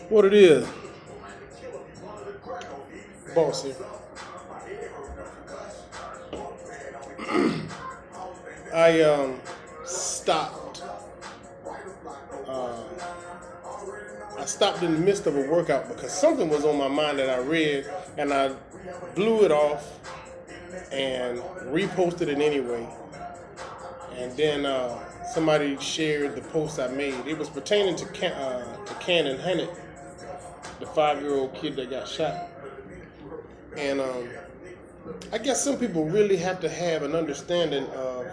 What it is, boss here. I stopped. Uh, I stopped in the midst of a workout because something was on my mind that I read, and I blew it off and reposted it anyway. And then somebody shared the post I made. It was pertaining to Hinnent, the 5-year-old kid that got shot. And I guess some people really have to have an understanding of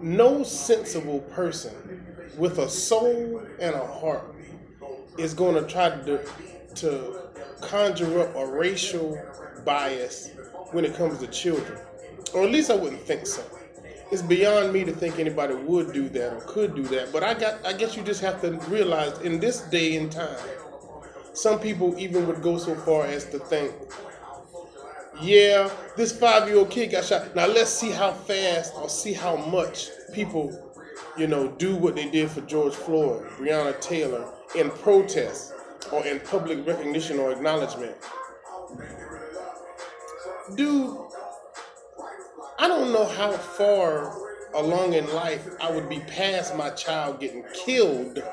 no sensible person with a soul and a heart is going to try to conjure up a racial bias when it comes to children. Or at least I wouldn't think so. It's beyond me to think anybody would do that or could do that. But I guess you just have to realize in this day and time, some people even would go so far as to think, yeah, this 5-year-old kid got shot. Now let's see how fast or see how much people, do what they did for George Floyd, Breonna Taylor, in protest or in public recognition or acknowledgement. Dude, I don't know how far along in life I would be past my child getting killed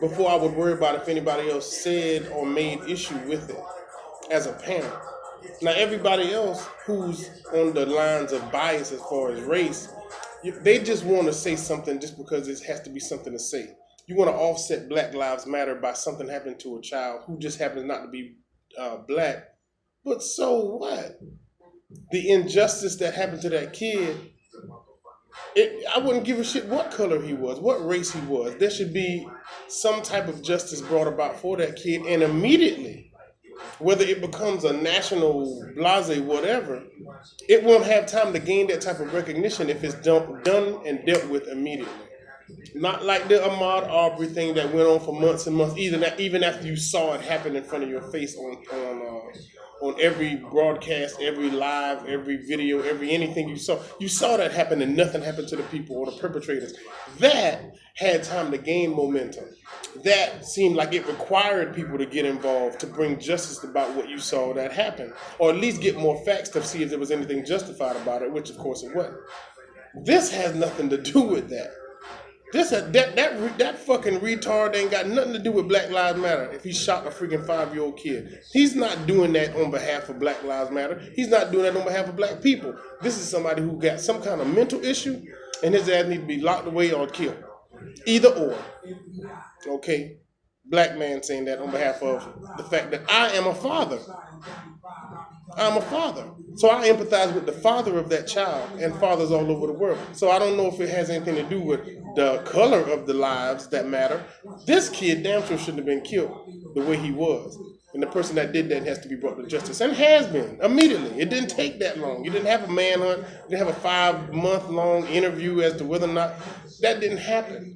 before I would worry about if anybody else said or made issue with it as a parent. Now, everybody else who's on the lines of bias as far as race, they just want to say something just because it has to be something to say. You want to offset Black Lives Matter by something happening to a child who just happens not to be black. But so what? The injustice that happened to that kid, I wouldn't give a shit what color he was, what race he was. There should be some type of justice brought about for that kid, and immediately, whether it becomes a national blase whatever, it won't have time to gain that type of recognition if it's done and dealt with immediately. Not like the Ahmaud Arbery thing that went on for months and months, even after you saw it happen in front of your face on every broadcast, every live, every video, anything you saw. You saw that happen and nothing happened to the people or the perpetrators. That had time to gain momentum. That seemed like it required people to get involved to bring justice about what you saw that happen. Or at least get more facts to see if there was anything justified about it, which of course it wasn't. This has nothing to do with that. That fucking retard ain't got nothing to do with Black Lives Matter if he shot a freaking 5-year-old kid. He's not doing that on behalf of Black Lives Matter. He's not doing that on behalf of black people. This is somebody who got some kind of mental issue and his ass needs to be locked away or killed. Either or. Okay? Black man saying that on behalf of the fact that I am a father. I'm a father. So I empathize with the father of that child and fathers all over the world. So I don't know if it has anything to do with the color of the lives that matter. This kid damn sure shouldn't have been killed the way he was. And the person that did that has to be brought to justice. And has been, immediately. It didn't take that long. You didn't have a manhunt. You didn't have a 5-month-long interview as to whether or not that didn't happen.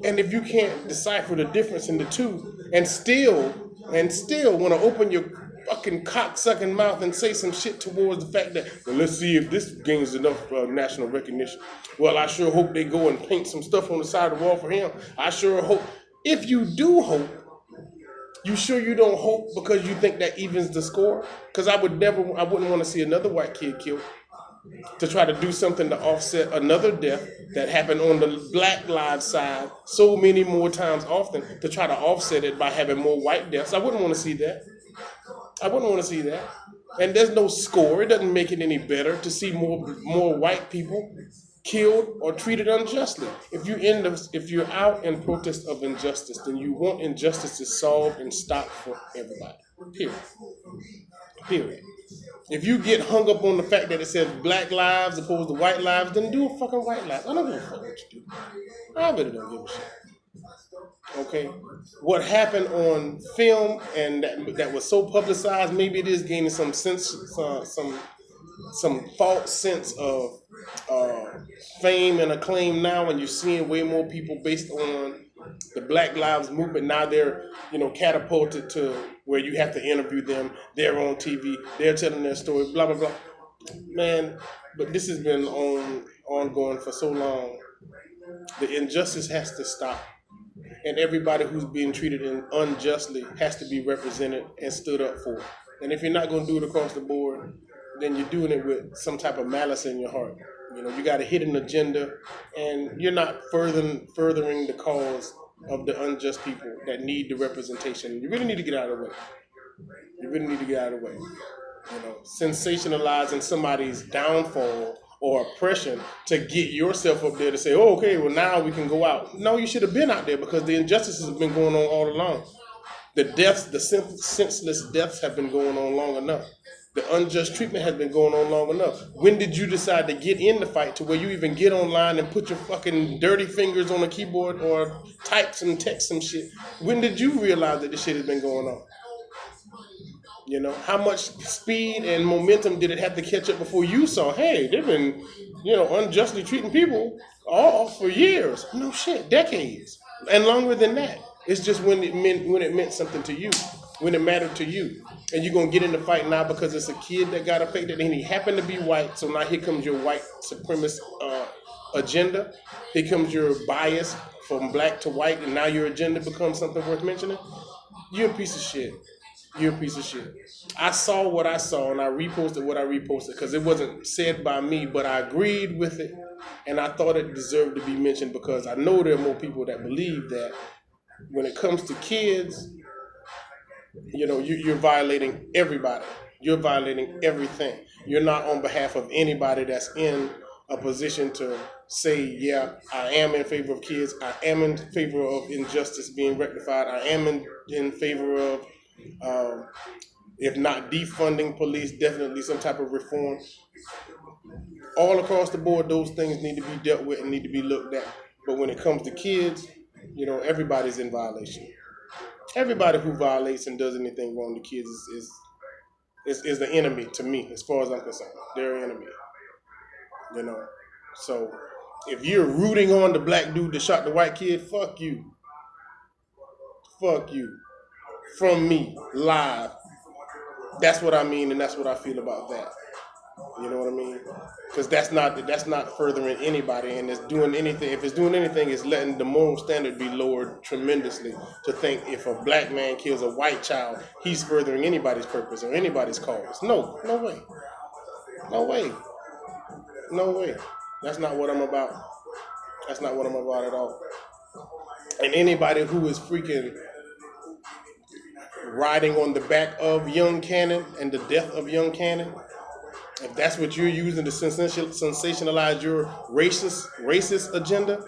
And if you can't decipher the difference in the two and still want to open your fucking cock-sucking mouth and say some shit towards the fact that, well, let's see if this gains enough national recognition. Well, I sure hope they go and paint some stuff on the side of the wall for him. I sure hope. If you do hope, you sure you don't hope because you think that evens the score? Because I wouldn't want to see another white kid killed to try to do something to offset another death that happened on the Black Lives side so many more times often to try to offset it by having more white deaths. I wouldn't want to see that. And there's no score. It doesn't make it any better to see more white people killed or treated unjustly. If you're out in protest of injustice, then you want injustice to solve and stop for everybody. Period. If you get hung up on the fact that it says black lives opposed to white lives, then do a fucking white life. I don't give a fuck what you do. I really don't give a shit. Okay, what happened on film and that was so publicized, maybe it is gaining some false sense of fame and acclaim now, and you're seeing way more people based on the Black Lives Movement. Now they're catapulted to where you have to interview them. They're on TV. They're telling their story. Blah blah blah. Man, but this has been ongoing for so long. The injustice has to stop. and everybody who's being treated unjustly has to be represented and stood up for. And if you're not going to do it across the board, then you're doing it with some type of malice in your heart. You got a hidden agenda, and you're not furthering the cause of the unjust people that need the representation. You really need to get out of the way. You really need to get out of the way. Sensationalizing somebody's downfall or oppression to get yourself up there to say, oh, okay, well, now we can go out. No, you should have been out there because the injustices have been going on all along. The deaths, the senseless deaths have been going on long enough. The unjust treatment has been going on long enough. When did you decide to get in the fight to where you even get online and put your fucking dirty fingers on a keyboard or type some text some shit? When did you realize that this shit has been going on? How much speed and momentum did it have to catch up before you saw, hey, they've been, unjustly treating people all for years. No shit, decades. And longer than that. It's just when it meant something to you, when it mattered to you. And you're going to get in the fight now because it's a kid that got affected and he happened to be white. So now here comes your white supremacist agenda. Here comes your bias from black to white, and now your agenda becomes something worth mentioning. You're a piece of shit. You're a piece of shit. I saw what I saw, and I reposted what I reposted because it wasn't said by me, but I agreed with it, and I thought it deserved to be mentioned because I know there are more people that believe that when it comes to kids, you're violating everybody. You're violating everything. You're not on behalf of anybody that's in a position to say, yeah, I am in favor of kids. I am in favor of injustice being rectified. I am in favor of if not defunding police, definitely some type of reform. All across the board, those things need to be dealt with and need to be looked at. But when it comes to kids, everybody's in violation. Everybody who violates and does anything wrong to kids is the enemy to me, as far as I'm concerned. They're an enemy. So if you're rooting on the black dude that shot the white kid, fuck you. Fuck you. From me, live. That's what I mean, and that's what I feel about that. You know what I mean? Because that's not furthering anybody, and it's doing anything. If it's doing anything, it's letting the moral standard be lowered tremendously. To think if a black man kills a white child, he's furthering anybody's purpose or anybody's cause. No way. No way. No way. That's not what I'm about. That's not what I'm about at all. And anybody who is freaking riding on the back of young Cannon and the death of young Cannon, if that's what you're using to sensationalize your racist agenda,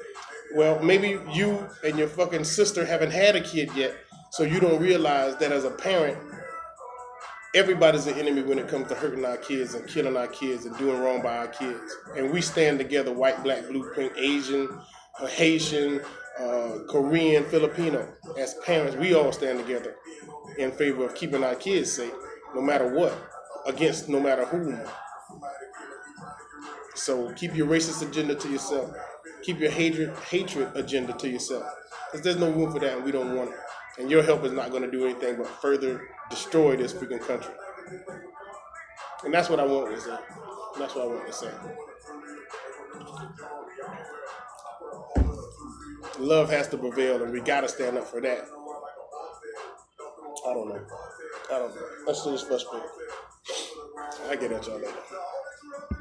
well, maybe you and your fucking sister haven't had a kid yet, so you don't realize that as a parent, everybody's an enemy when it comes to hurting our kids and killing our kids and doing wrong by our kids. And we stand together, white, black, blue, pink, Asian, Haitian, Korean, Filipino. As parents, we all stand together in favor of keeping our kids safe, no matter what, against no matter whom. So keep your racist agenda to yourself. Keep your hatred agenda to yourself. Because there's no room for that, and we don't want it. And your help is not going to do anything but further destroy this freaking country. And that's what I want to say. That's what I want to say. Love has to prevail, and we got to stand up for that. I don't know. Let's do this first. I'll get at y'all later.